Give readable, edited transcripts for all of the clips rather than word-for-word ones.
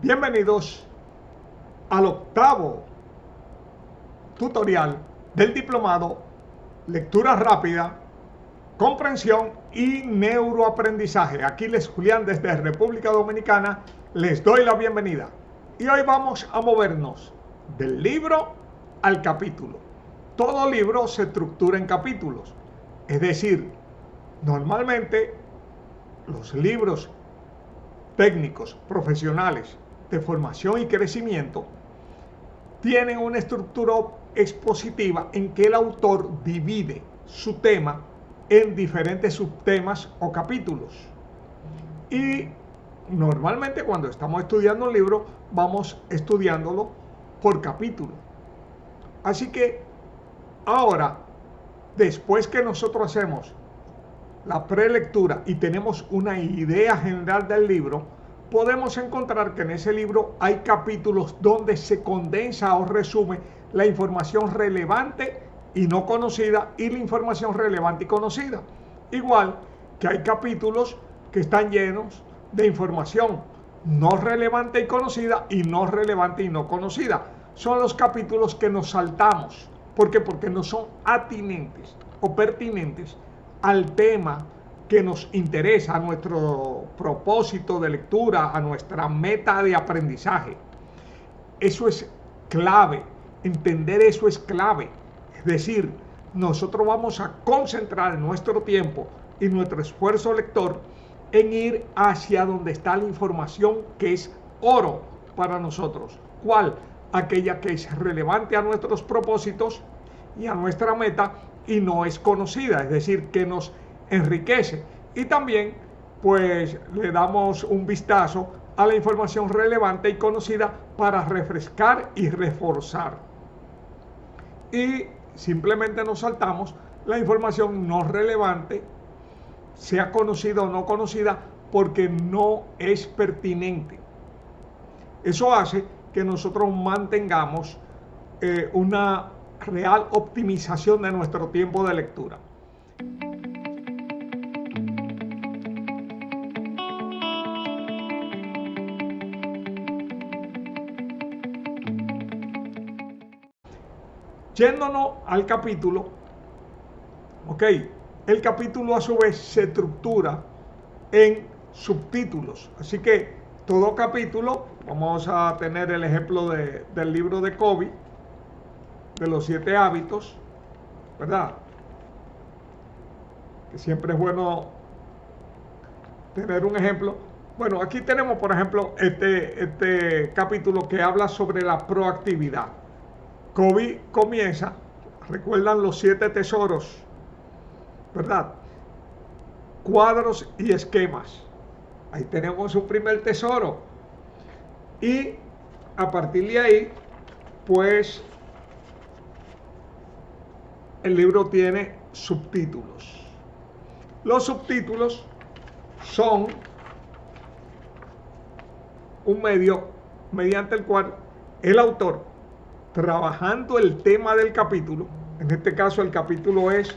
Bienvenidos al octavo tutorial del diplomado Lectura Rápida, Comprensión y Neuroaprendizaje. Aquiles Julián desde República Dominicana les doy la bienvenida. Y hoy vamos a movernos del libro al capítulo. Todo libro se estructura en capítulos. Es decir, normalmente los libros técnicos, profesionales, de formación y crecimiento, tienen una estructura expositiva en que el autor divide su tema en diferentes subtemas o capítulos. Y normalmente cuando estamos estudiando un libro, vamos estudiándolo por capítulo. Así que ahora, después que nosotros hacemos la prelectura y tenemos una idea general del libro, podemos encontrar que en ese libro hay capítulos donde se condensa o resume la información relevante y no conocida y la información relevante y conocida. Igual que hay capítulos que están llenos de información no relevante y conocida y no relevante y no conocida. Son los capítulos que nos saltamos. ¿Por qué? Porque no son atinentes o pertinentes al tema que nos interesa, a nuestro propósito de lectura, a nuestra meta de aprendizaje. Eso es clave, entender eso es clave. Es decir, nosotros vamos a concentrar nuestro tiempo y nuestro esfuerzo lector en ir hacia donde está la información que es oro para nosotros. ¿Cuál? Aquella que es relevante a nuestros propósitos y a nuestra meta y no es conocida, es decir, que nos enriquece. Y también pues le damos un vistazo a la información relevante y conocida para refrescar y reforzar. Y simplemente nos saltamos la información no relevante, sea conocida o no conocida, porque no es pertinente. Eso hace que nosotros mantengamos una real optimización de nuestro tiempo de lectura. Yéndonos al capítulo, el capítulo a su vez se estructura en subtítulos. Así que todo capítulo, vamos a tener el ejemplo del libro de Covey, de los 7 hábitos, ¿verdad? Que siempre es bueno tener un ejemplo. Bueno, aquí tenemos, por ejemplo, este capítulo que habla sobre la proactividad. Covey comienza, recuerdan los 7 tesoros, ¿verdad? Cuadros y esquemas. Ahí tenemos un primer tesoro. Y a partir de ahí, pues, el libro tiene subtítulos. Los subtítulos son un medio mediante el cual el autor, trabajando el tema del capítulo, en este caso el capítulo es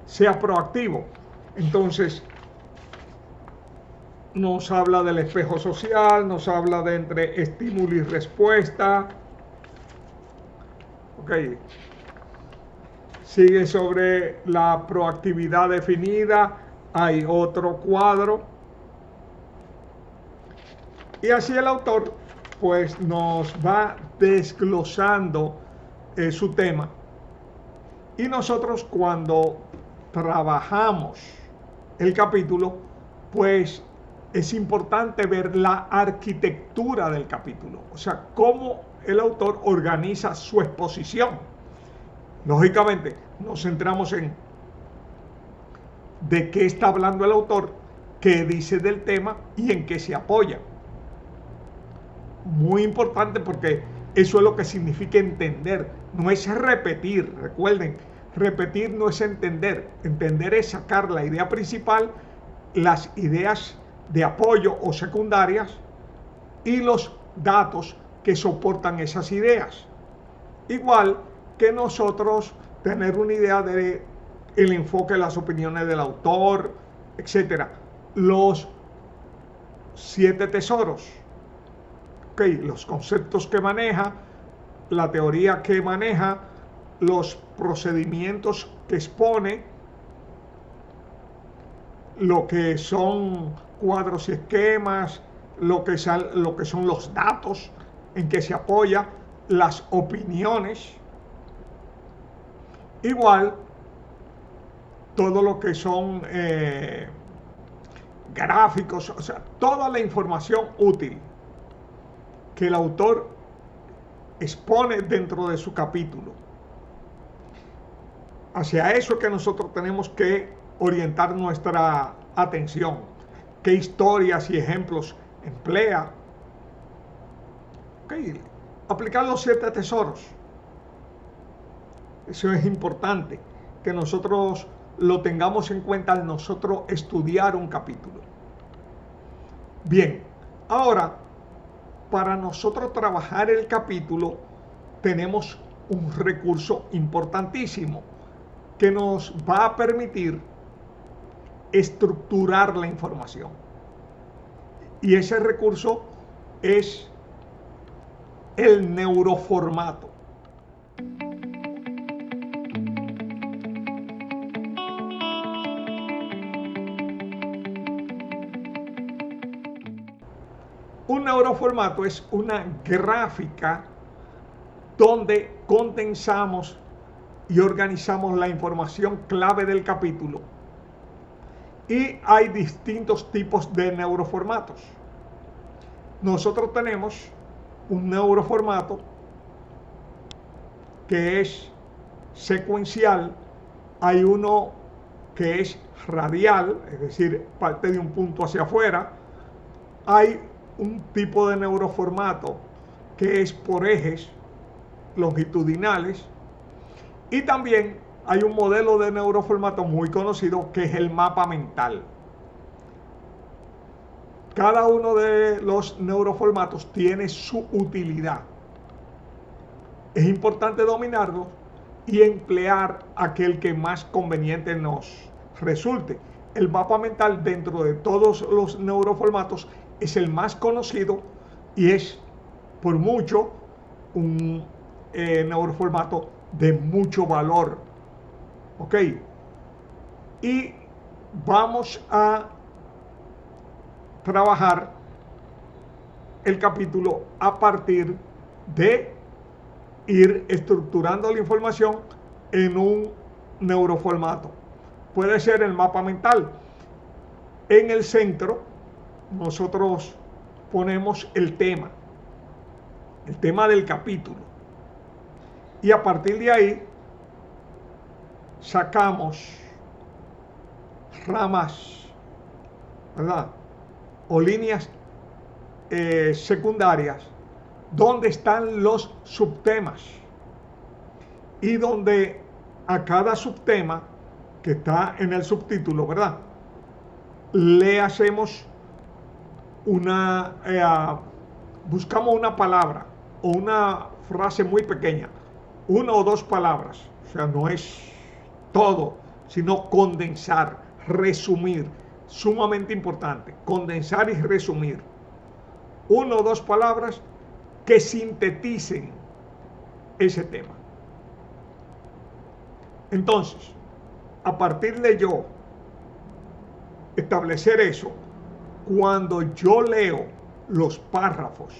sea proactivo. Entonces, nos habla del espejo social, nos habla de entre estímulo y respuesta. Sigue sobre la proactividad definida, hay otro cuadro. Y así el autor pues nos va desglosando su tema. Y nosotros cuando trabajamos el capítulo, pues es importante ver la arquitectura del capítulo, o sea, cómo el autor organiza su exposición. Lógicamente, nos centramos en de qué está hablando el autor, qué dice del tema y en qué se apoya. Muy importante porque eso es lo que significa entender, no es repetir. Recuerden, repetir no es entender. Entender es sacar la idea principal, las ideas de apoyo o secundarias y los datos que soportan esas ideas. Igual que nosotros tener una idea de el enfoque de las opiniones del autor, etc. Los 7 tesoros, okay, los conceptos que maneja, la teoría que maneja, los procedimientos que expone, lo que son cuadros y esquemas, lo que son los datos en que se apoya, las opiniones, igual todo lo que son gráficos, o sea, toda la información útil que el autor expone dentro de su capítulo. Hacia eso es que nosotros tenemos que orientar nuestra atención. ¿Qué historias y ejemplos emplea? Okay. Aplicar los 7 tesoros. Eso es importante, que nosotros lo tengamos en cuenta al nosotros estudiar un capítulo. Bien, ahora, para nosotros trabajar el capítulo, tenemos un recurso importantísimo que nos va a permitir estructurar la información. Y ese recurso es el neuroformato. Un neuroformato es una gráfica donde condensamos y organizamos la información clave del capítulo. Y hay distintos tipos de neuroformatos. Nosotros tenemos un neuroformato que es secuencial, hay uno que es radial, es decir, parte de un punto hacia afuera, hay un tipo de neuroformato que es por ejes longitudinales y también hay un modelo de neuroformato muy conocido que es el mapa mental. Cada uno de los neuroformatos tiene su utilidad. Es importante dominarlos y emplear aquel que más conveniente nos resulte. El mapa mental dentro de todos los neuroformatos es el más conocido y es por mucho un neuroformato de mucho valor. ¿Ok? Y vamos a trabajar el capítulo a partir de ir estructurando la información en un neuroformato. Puede ser el mapa mental. En el centro nosotros ponemos el tema del capítulo. Y a partir de ahí sacamos ramas, ¿verdad? O líneas secundarias donde están los subtemas y donde a cada subtema que está en el subtítulo, ¿verdad? Le hacemos buscamos una palabra o una frase muy pequeña, 1 o 2 palabras, o sea, no es todo, sino condensar, resumir, sumamente importante, condensar y resumir, 1 o 2 palabras que sinteticen ese tema. Entonces, a partir de yo establecer eso, cuando yo leo los párrafos,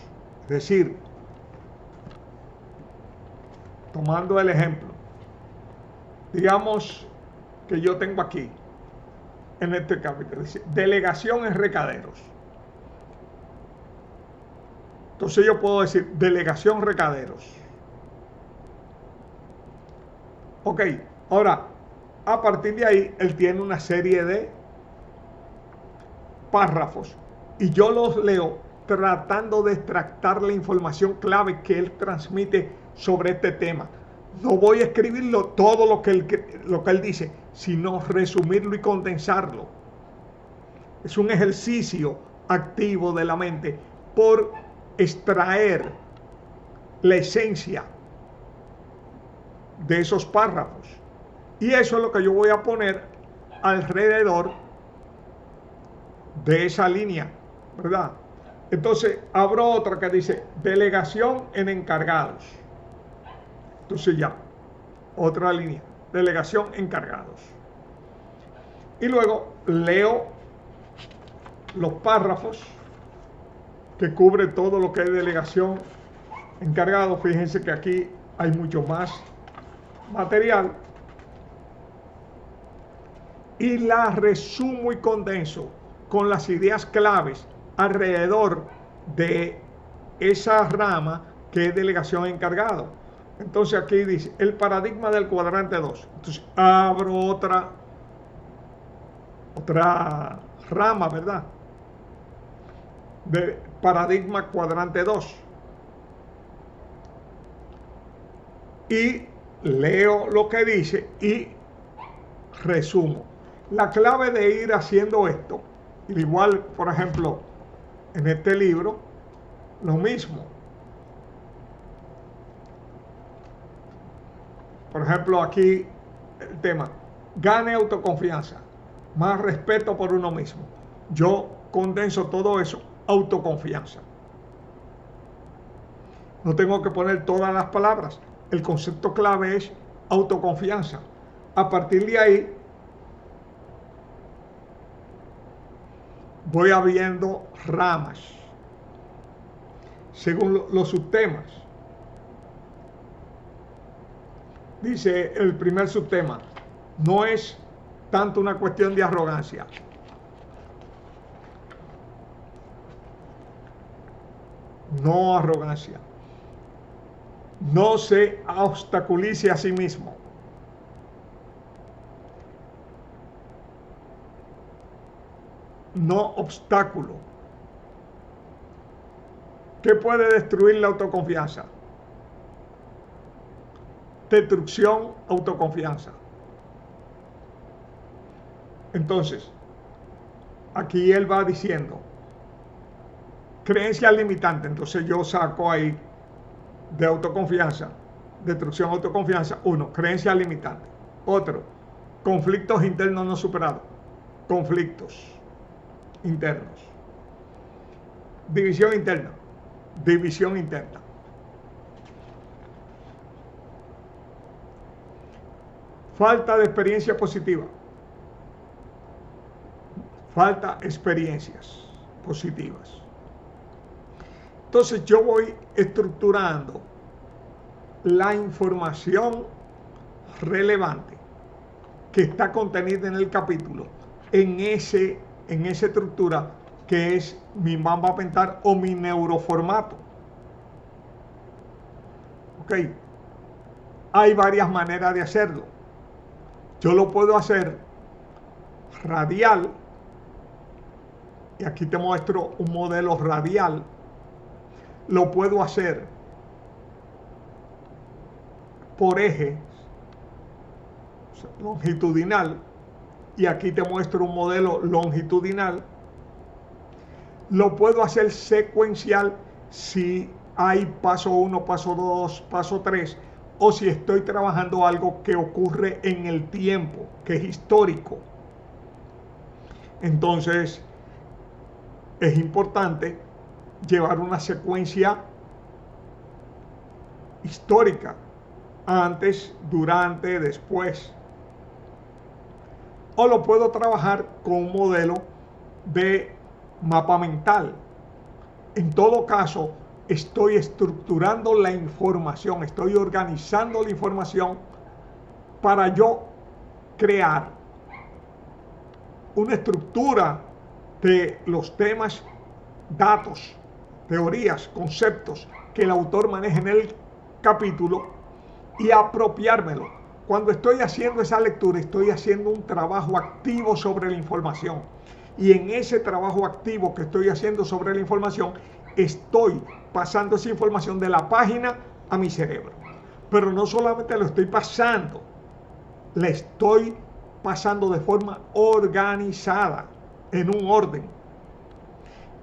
es decir, tomando el ejemplo, digamos que yo tengo aquí, en este capítulo, dice, delegación en recaderos. Entonces yo puedo decir, delegación recaderos. Ok, ahora, a partir de ahí, él tiene una serie de párrafos y yo los leo tratando de extractar la información clave que él transmite sobre este tema. No voy a escribirlo todo lo que él dice, sino resumirlo y condensarlo. Es un ejercicio activo de la mente por extraer la esencia de esos párrafos. Y eso es lo que yo voy a poner alrededor de esa línea, ¿verdad? Entonces, abro otra que dice delegación en encargados. Entonces ya, otra línea, delegación encargados. Y luego leo los párrafos que cubre todo lo que es delegación encargado. Fíjense que aquí hay mucho más material. Y la resumo y condenso con las ideas claves alrededor de esa rama que es delegación encargado. Entonces aquí dice el paradigma del cuadrante 2. Entonces abro otra rama, ¿verdad? De paradigma cuadrante 2. Y leo lo que dice y resumo. La clave de ir haciendo esto, igual, por ejemplo, en este libro, lo mismo. Por ejemplo, aquí el tema, gane autoconfianza, más respeto por uno mismo. Yo condenso todo eso, autoconfianza. No tengo que poner todas las palabras. El concepto clave es autoconfianza. A partir de ahí, voy abriendo ramas según los subtemas. Dice el primer subtema, no es tanto una cuestión de arrogancia. No arrogancia. No se obstaculice a sí mismo. No obstáculo. ¿Qué puede destruir la autoconfianza? Destrucción, autoconfianza. Entonces, aquí él va diciendo, creencia limitante. Entonces yo saco ahí de autoconfianza, destrucción, autoconfianza. 1, creencia limitante. Otro, conflictos internos no superados. Conflictos internos. División interna. División interna. Falta de experiencia positiva. Falta experiencias positivas. Entonces yo voy estructurando la información relevante que está contenida en el capítulo en esa estructura que es mi Mamba Mental o mi neuroformato. Ok. Hay varias maneras de hacerlo. Yo lo puedo hacer radial. Y aquí te muestro un modelo radial. Lo puedo hacer por eje longitudinal. Y aquí te muestro un modelo longitudinal. Lo puedo hacer secuencial si hay paso 1, paso 2, paso 3, o si estoy trabajando algo que ocurre en el tiempo, que es histórico. Entonces, es importante llevar una secuencia histórica, antes, durante, después. O lo puedo trabajar con un modelo de mapa mental. En todo caso, estoy estructurando la información, estoy organizando la información para yo crear una estructura de los temas, datos, teorías, conceptos que el autor maneja en el capítulo y apropiármelo. Cuando estoy haciendo esa lectura, estoy haciendo un trabajo activo sobre la información. Y en ese trabajo activo que estoy haciendo sobre la información, estoy pasando esa información de la página a mi cerebro. Pero no solamente lo estoy pasando, la estoy pasando de forma organizada, en un orden.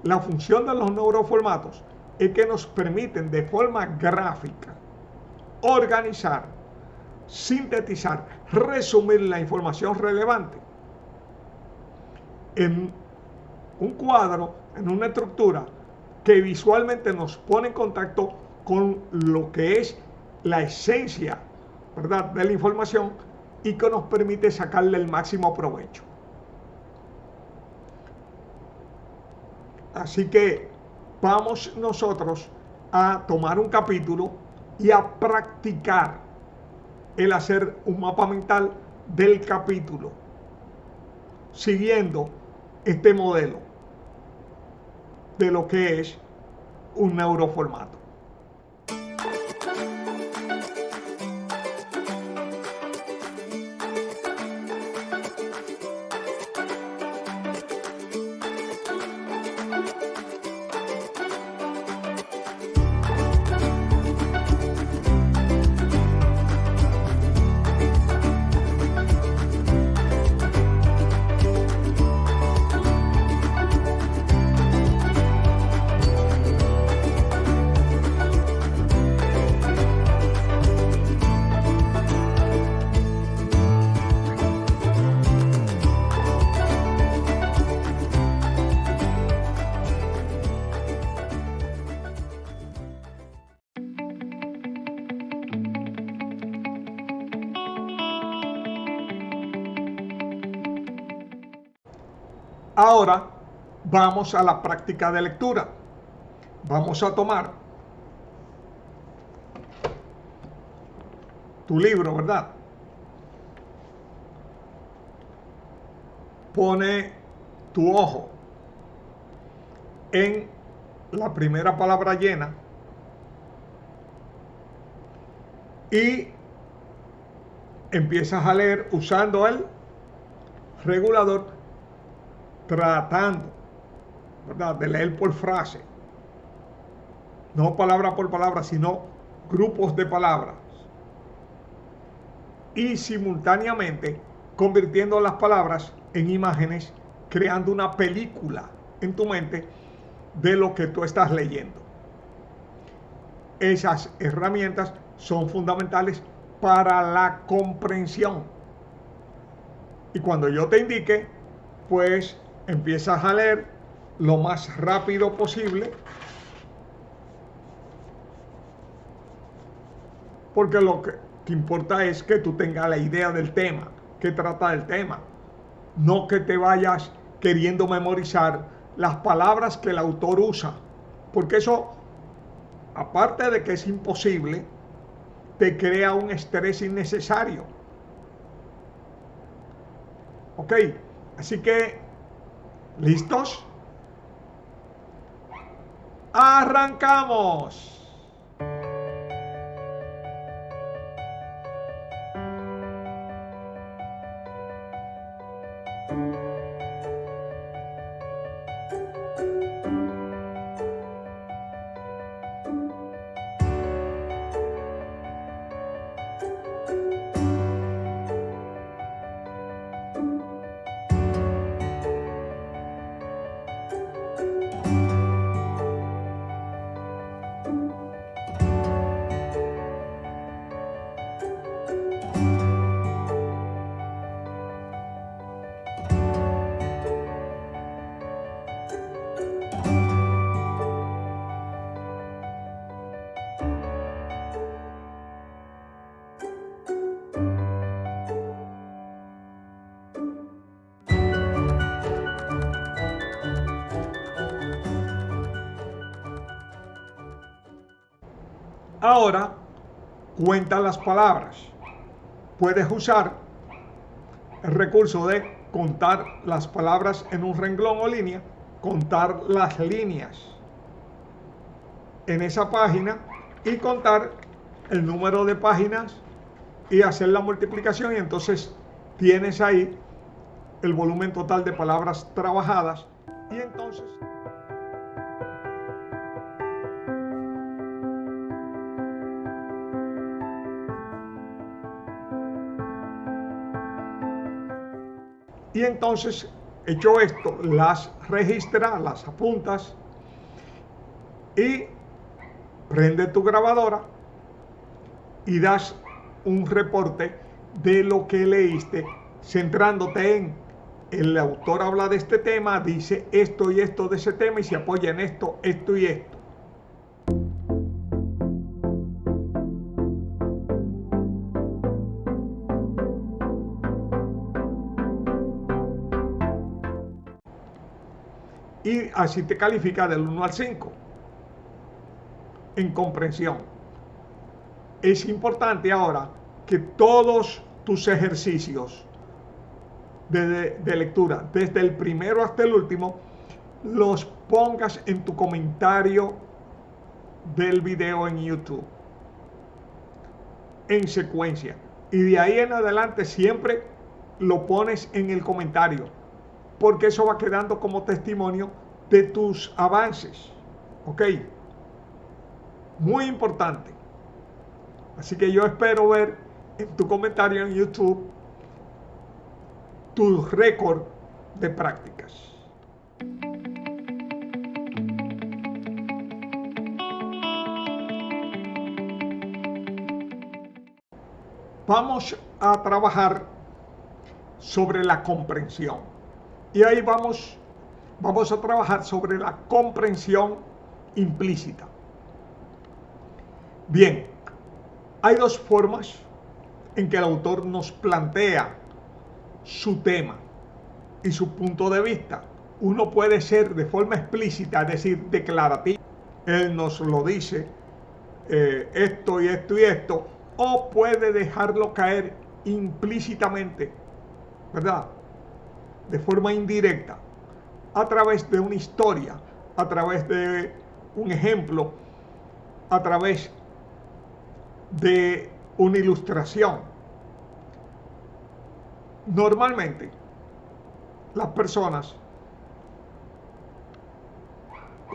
La función de los neuroformatos es que nos permiten de forma gráfica organizar, sintetizar, resumir la información relevante en un cuadro, en una estructura que visualmente nos pone en contacto con lo que es la esencia, ¿verdad?, de la información y que nos permite sacarle el máximo provecho. Así que vamos nosotros a tomar un capítulo y a practicar el hacer un mapa mental del capítulo, siguiendo este modelo de lo que es un neuroformato. Ahora vamos a la práctica de lectura. Vamos a tomar tu libro, ¿verdad? Pone tu ojo en la primera palabra llena y empiezas a leer usando el regulador, tratando, ¿verdad?, de leer por frase, no palabra por palabra, sino grupos de palabras, y simultáneamente convirtiendo las palabras en imágenes, creando una película en tu mente de lo que tú estás leyendo. Esas herramientas son fundamentales para la comprensión. Y cuando yo te indique, pues empiezas a leer lo más rápido posible, porque lo que importa es que tú tengas la idea del tema, que trata del tema, no que te vayas queriendo memorizar las palabras que el autor usa, porque eso, aparte de que es imposible, te crea un estrés innecesario. Ok, así que, ¿listos? ¡Arrancamos! Ahora, cuenta las palabras. Puedes usar el recurso de contar las palabras en un renglón o línea, contar las líneas en esa página y contar el número de páginas y hacer la multiplicación, y entonces tienes ahí el volumen total de palabras trabajadas. Y entonces hecho esto, las registras, las apuntas y prende tu grabadora y das un reporte de lo que leíste, centrándote en el autor habla de este tema, dice esto y esto de ese tema y se apoya en esto, esto y esto. Y así te califica del 1 al 5 en comprensión. Es importante ahora que todos tus ejercicios de lectura, desde el primero hasta el último, los pongas en tu comentario del video en YouTube, en secuencia. Y de ahí en adelante siempre lo pones en el comentario, porque eso va quedando como testimonio de tus avances. ¿Ok? Muy importante. Así que yo espero ver en tu comentario en YouTube tu récord de prácticas. Vamos a trabajar sobre la comprensión. Y ahí vamos a trabajar sobre la comprensión implícita. Bien, hay dos formas en que el autor nos plantea su tema y su punto de vista. Uno puede ser de forma explícita, es decir, declarativa. Él nos lo dice, esto y esto y esto, o puede dejarlo caer implícitamente, ¿verdad? De forma indirecta, a través de una historia, a través de un ejemplo, a través de una ilustración. Normalmente, las personas,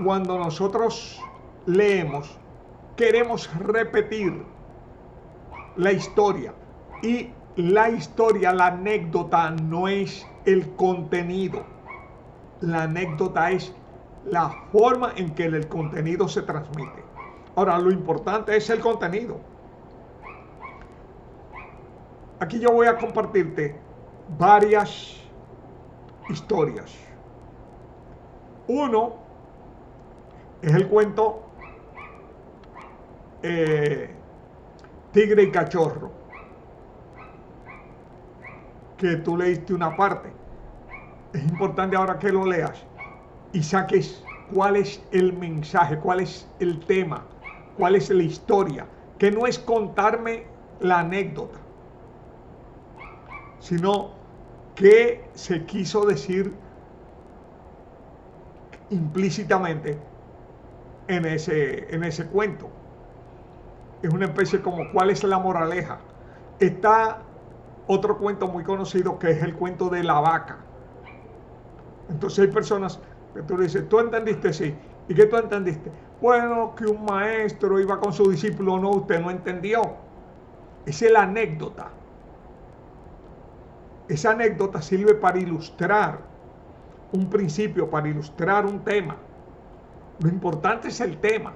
cuando nosotros leemos, queremos repetir la historia. Y la historia, la anécdota, no es el contenido. La anécdota es la forma en que el contenido se transmite. Ahora, lo importante es el contenido. Aquí yo voy a compartirte varias historias. Uno es el cuento Tigre y Cachorro, que tú leíste una parte. Es importante ahora que lo leas y saques cuál es el mensaje, cuál es el tema, cuál es la historia, que no es contarme la anécdota, sino qué se quiso decir implícitamente en ese cuento. Es una especie como cuál es la moraleja. Está otro cuento muy conocido que es el cuento de la vaca. Entonces hay personas que tú le dices, ¿tú entendiste? Sí. ¿Y qué tú entendiste? Bueno, que un maestro iba con su discípulo. No, usted no entendió. Esa es la anécdota. Esa anécdota sirve para ilustrar un principio, para ilustrar un tema. Lo importante es el tema,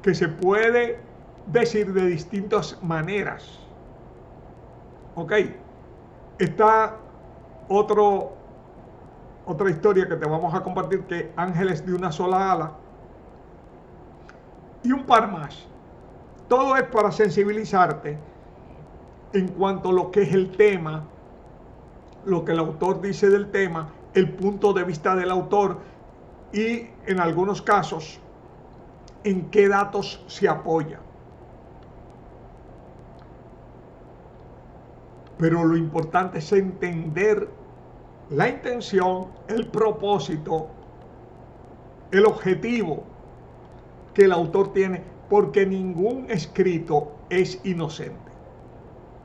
que se puede decir de distintas maneras. Ok. Está otra historia que te vamos a compartir, que Ángeles de una sola ala, y un par más. Todo es para sensibilizarte en cuanto a lo que es el tema, lo que el autor dice del tema, el punto de vista del autor, y en algunos casos en qué datos se apoya. Pero lo importante es entender la intención, el propósito, el objetivo que el autor tiene, porque ningún escrito es inocente.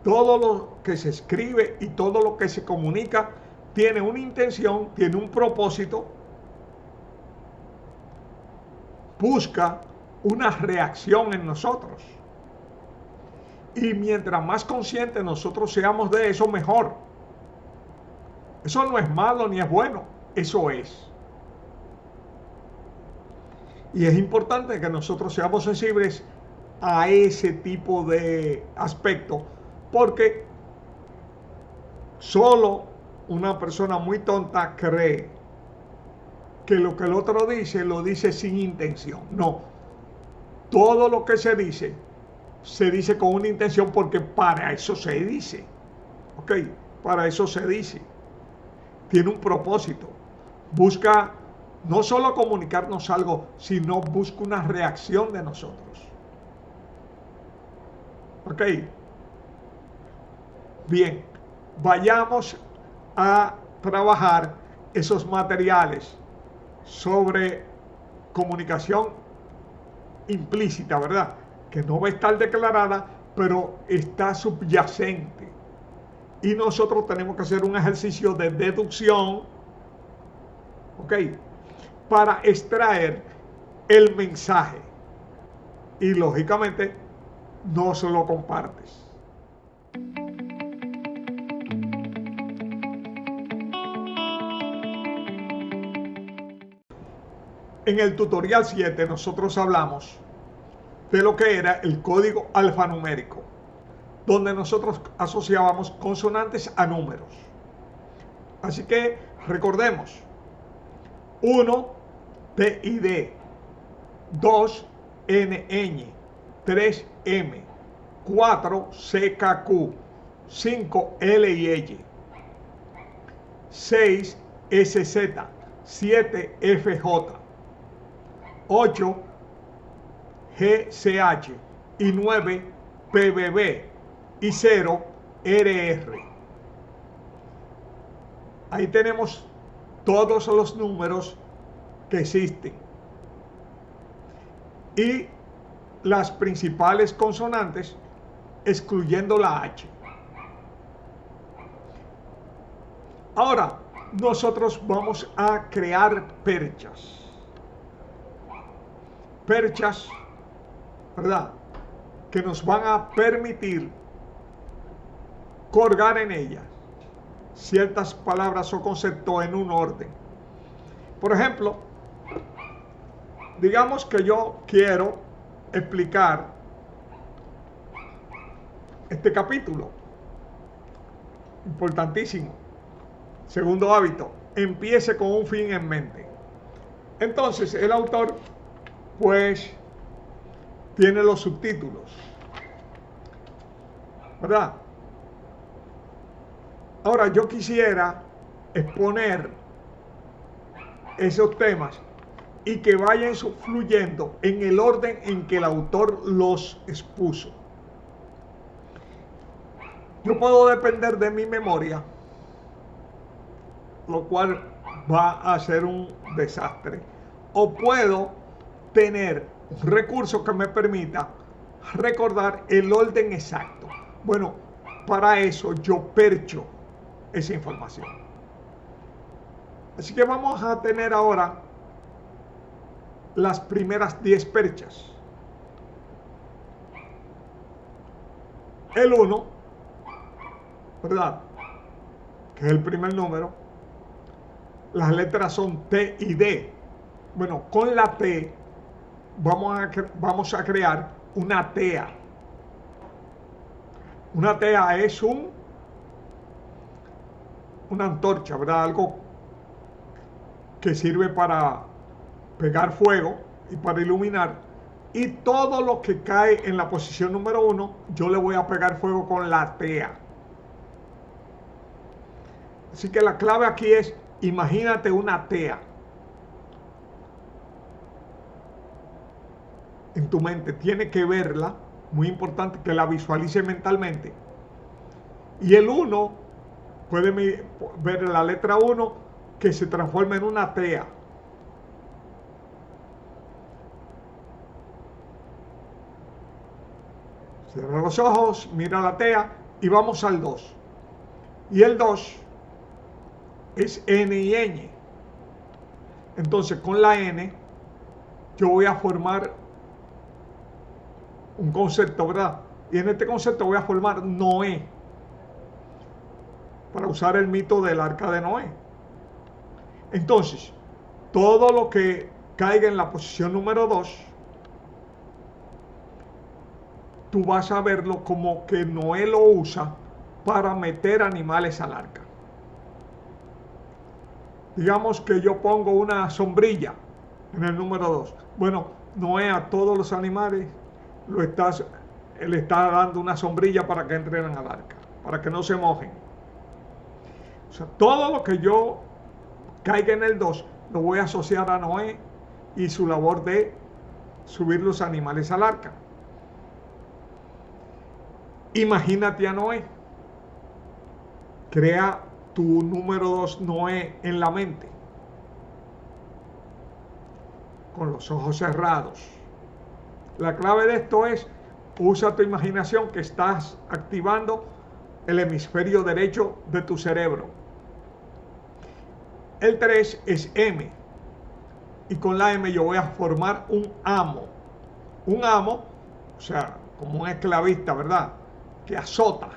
Todo lo que se escribe y todo lo que se comunica tiene una intención, tiene un propósito, busca una reacción en nosotros. Y mientras más conscientes nosotros seamos de eso, mejor. Eso no es malo ni es bueno, eso es. Y es importante que nosotros seamos sensibles a ese tipo de aspecto, porque solo una persona muy tonta cree que lo que el otro dice lo dice sin intención. No, todo lo que se dice con una intención, porque para eso se dice. ¿Ok? Para eso se dice. Tiene un propósito. Busca no solo comunicarnos algo, sino busca una reacción de nosotros. ¿Ok? Bien, vayamos a trabajar esos materiales sobre comunicación implícita, ¿verdad? Que no va a estar declarada, pero está subyacente. Y nosotros tenemos que hacer un ejercicio de deducción, ¿ok? Para extraer el mensaje. Y lógicamente no se lo compartes. En el tutorial 7 nosotros hablamos de lo que era el código alfanumérico, donde nosotros asociábamos consonantes a números. Así que recordemos: 1, T y D, 2, NN, 3, M, 4, CKQ, 5, L y L, 6, SZ, 7, FJ, 8, GCH y 9, PBB y 0, RR. Ahí tenemos todos los números que existen y las principales consonantes, excluyendo la H. Ahora nosotros vamos a crear perchas. Perchas, ¿verdad?, que nos van a permitir colgar en ellas ciertas palabras o conceptos en un orden. Por ejemplo, digamos que yo quiero explicar este capítulo, importantísimo. Segundo hábito: empiece con un fin en mente. Entonces el autor pues tiene los subtítulos, ¿verdad? Ahora yo quisiera exponer esos temas y que vayan fluyendo en el orden en que el autor los expuso. Yo puedo depender de mi memoria, lo cual va a ser un desastre, o puedo tener un recurso que me permita recordar el orden exacto. Bueno, para eso yo percho esa información. Así que vamos a tener ahora las primeras 10 perchas. El 1, ¿verdad?, que es el primer número. Las letras son T y D. Bueno, con la T vamos a crear una TEA. Una TEA es una antorcha, ¿verdad? Algo que sirve para pegar fuego y para iluminar. Y todo lo que cae en la posición número 1, yo le voy a pegar fuego con la TEA. Así que la clave aquí es: imagínate una TEA. en tu mente. Tienes que verla, muy importante que la visualice mentalmente. Y el 1, puede ver la letra 1 que se transforma en una tea. Cierra los ojos, mira la tea y vamos al 2. Y el 2 es N y Ñ. Entonces con la N yo voy a formar un concepto, ¿verdad? Y en este concepto voy a formar Noé, para usar el mito del arca de Noé. Entonces, todo lo que caiga en la posición número 2, tú vas a verlo como que Noé lo usa para meter animales al arca. Digamos que yo pongo una sombrilla en el número 2. Bueno, Noé a todos los animales le está dando una sombrilla para que entren al arca, para que no se mojen. O sea, todo lo que yo caiga en el 2 lo voy a asociar a Noé y su labor de subir los animales al arca. Imagínate a Noé. Crea tu número 2 Noé en la mente, con los ojos cerrados. La clave de esto es, usa tu imaginación, que estás activando el hemisferio derecho de tu cerebro. El 3 es M, y con la M yo voy a formar un amo. Un amo, o sea, como un esclavista, ¿verdad? Que azota,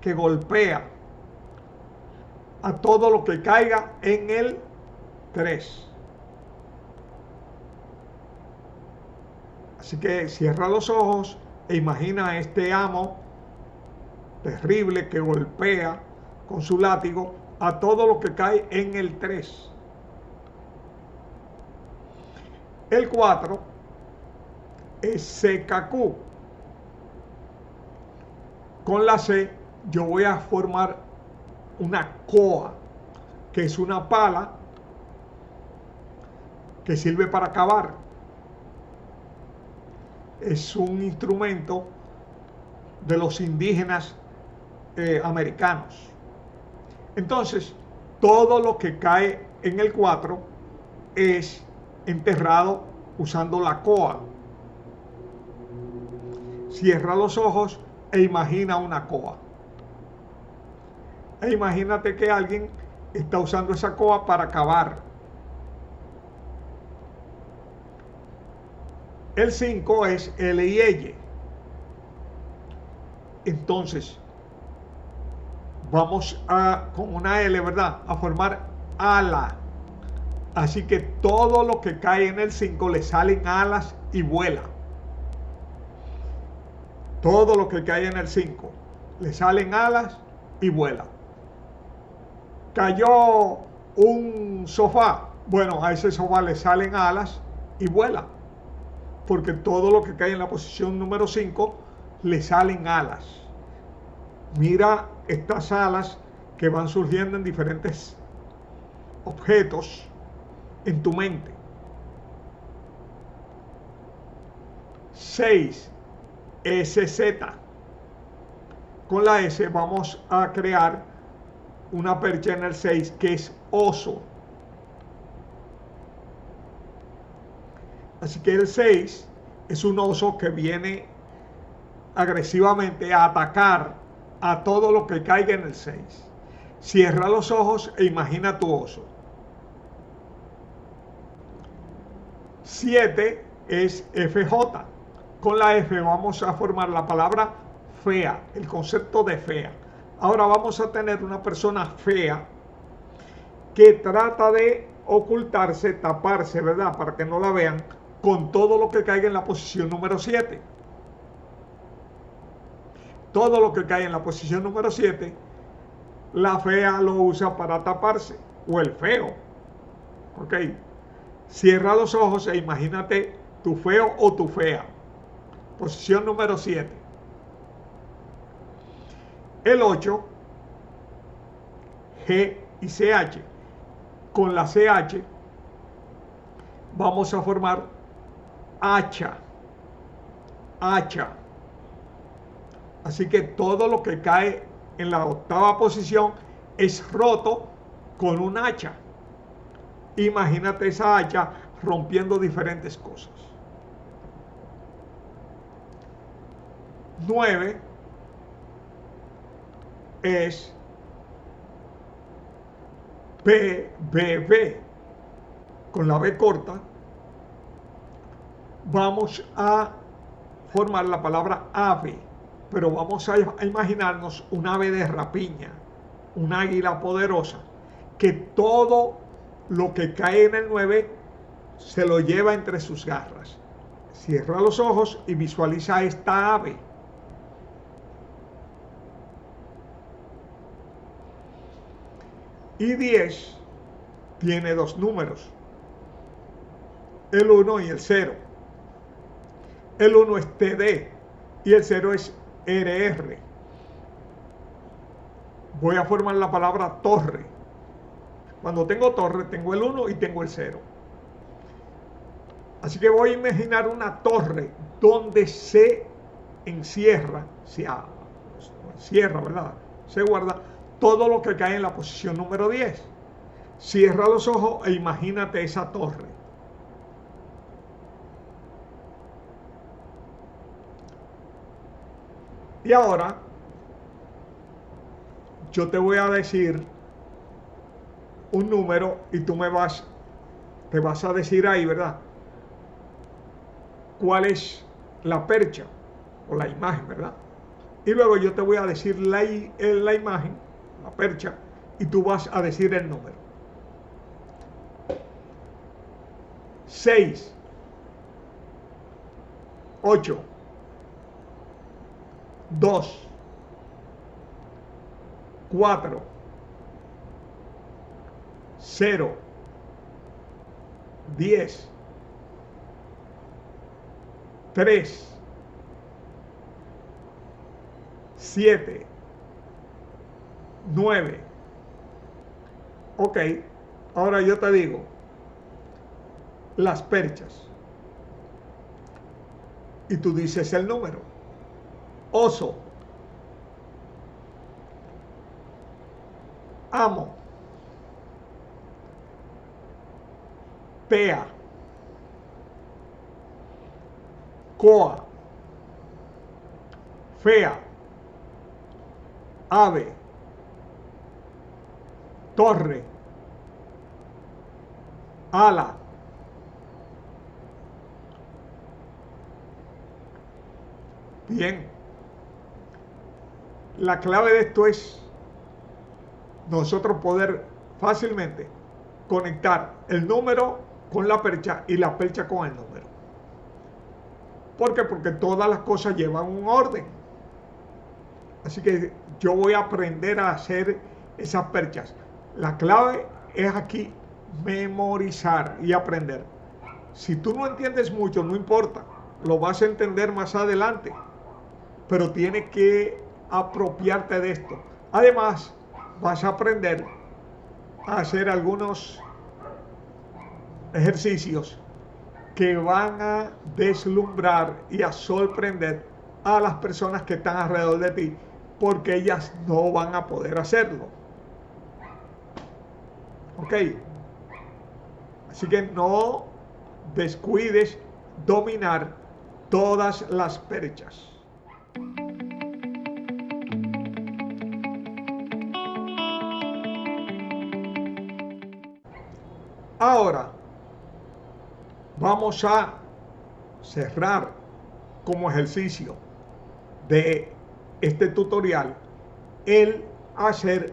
que golpea a todo lo que caiga en el 3. Así que cierra los ojos e imagina a este amo terrible que golpea con su látigo a todo lo que cae en el 3. El 4 es CKQ. Con la C yo voy a formar una coa, que es una pala que sirve para cavar. Es un instrumento de los indígenas americanos. Entonces, todo lo que cae en el 4 es enterrado usando la coa. Cierra los ojos e imagina una coa. E imagínate que alguien está usando esa coa para cavar. El 5 es L y L. Entonces, vamos con una L, ¿verdad? A formar ala. Así que todo lo que cae en el 5 le salen alas y vuela. Todo lo que cae en el 5 le salen alas y vuela. Cayó un sofá. Bueno, a ese sofá le salen alas y vuela. Porque todo lo que cae en la posición número 5 le salen alas. Mira estas alas que van surgiendo en diferentes objetos en tu mente. 6. SZ. Con la S vamos a crear una percha en el 6 que es oso. Así que el 6 es un oso que viene agresivamente a atacar a todo lo que caiga en el 6. Cierra los ojos e imagina tu oso. 7 es FJ. Con la F vamos a formar la palabra fea, el concepto de fea. Ahora vamos a tener una persona fea que trata de ocultarse, taparse, ¿verdad? Para que no la vean, con todo lo que caiga en la posición número 7. Todo lo que cae en la posición número 7, la fea lo usa para taparse, o el feo. ¿Ok? Cierra los ojos e imagínate tu feo o tu fea. Posición número 7. El 8, G y CH. Con la CH vamos a formar hacha. Hacha. Así que todo lo que cae en la octava posición es roto con un hacha. Imagínate esa hacha rompiendo diferentes cosas. 9 es BBB. Con la B corta vamos a formar la palabra ave, pero vamos a imaginarnos un ave de rapiña, un águila poderosa, que todo lo que cae en el 9 se lo lleva entre sus garras. Cierra los ojos y visualiza esta ave. Y 10 tiene dos números, el 1 y el 0. El 1 es TD y el 0 es RR. Voy a formar la palabra torre. Cuando tengo torre, tengo el 1 y tengo el 0. Así que voy a imaginar una torre donde se encierra, ¿verdad? Se guarda todo lo que cae en la posición número 10. Cierra los ojos e imagínate esa torre. Y ahora yo te voy a decir un número y tú te vas a decir ahí, ¿verdad? ¿Cuál es la percha o la imagen, verdad? Y luego yo te voy a decir la imagen, la percha, y tú vas a decir el número. 6, 8, 2, 4, 0, 10, 3, 7, 9. Ok, ahora yo te digo las perchas y tú dices el número. Oso, amo, tea, coa, fea, ave, torre, ala, bien. La clave de esto es nosotros poder fácilmente conectar el número con la percha y la percha con el número. ¿Por qué? Porque todas las cosas llevan un orden. Así que yo voy a aprender a hacer esas perchas. La clave es aquí memorizar y aprender. Si tú no entiendes mucho, no importa, lo vas a entender más adelante, pero tienes que apropiarte de esto. Además, vas a aprender a hacer algunos ejercicios que van a deslumbrar y a sorprender a las personas que están alrededor de ti, porque ellas no van a poder hacerlo. ¿Ok? Así que no descuides dominar todas las perchas. Ahora vamos a cerrar como ejercicio de este tutorial el hacer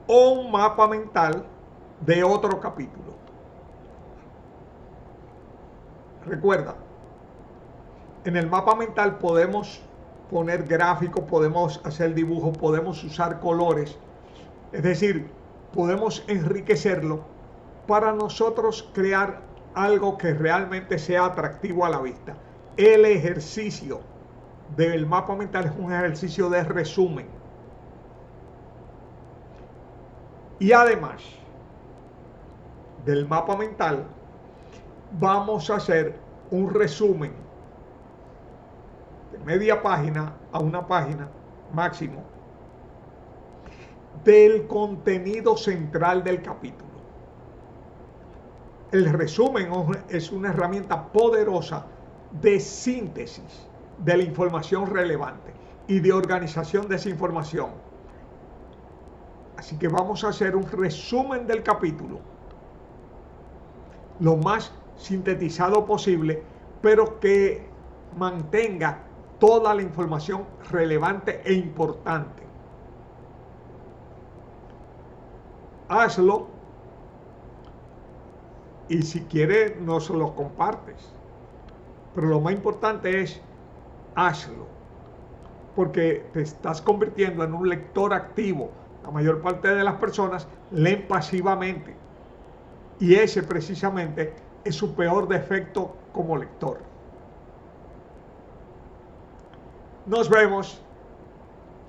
un mapa mental de otro capítulo. Recuerda, en el mapa mental podemos poner gráficos, podemos hacer dibujos, podemos usar colores, es decir, podemos enriquecerlo para nosotros crear algo que realmente sea atractivo a la vista. El ejercicio del mapa mental es un ejercicio de resumen. Y además del mapa mental, vamos a hacer un resumen de media página a una página máximo del contenido central del capítulo. El resumen es una herramienta poderosa de síntesis de la información relevante y de organización de esa información. Así que vamos a hacer un resumen del capítulo, lo más sintetizado posible, pero que mantenga toda la información relevante e importante. Hazlo y si quieres nos lo compartes. Pero lo más importante es hazlo, porque te estás convirtiendo en un lector activo. La mayor parte de las personas leen pasivamente y ese precisamente es su peor defecto como lector. Nos vemos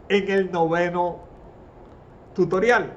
en el 9º tutorial.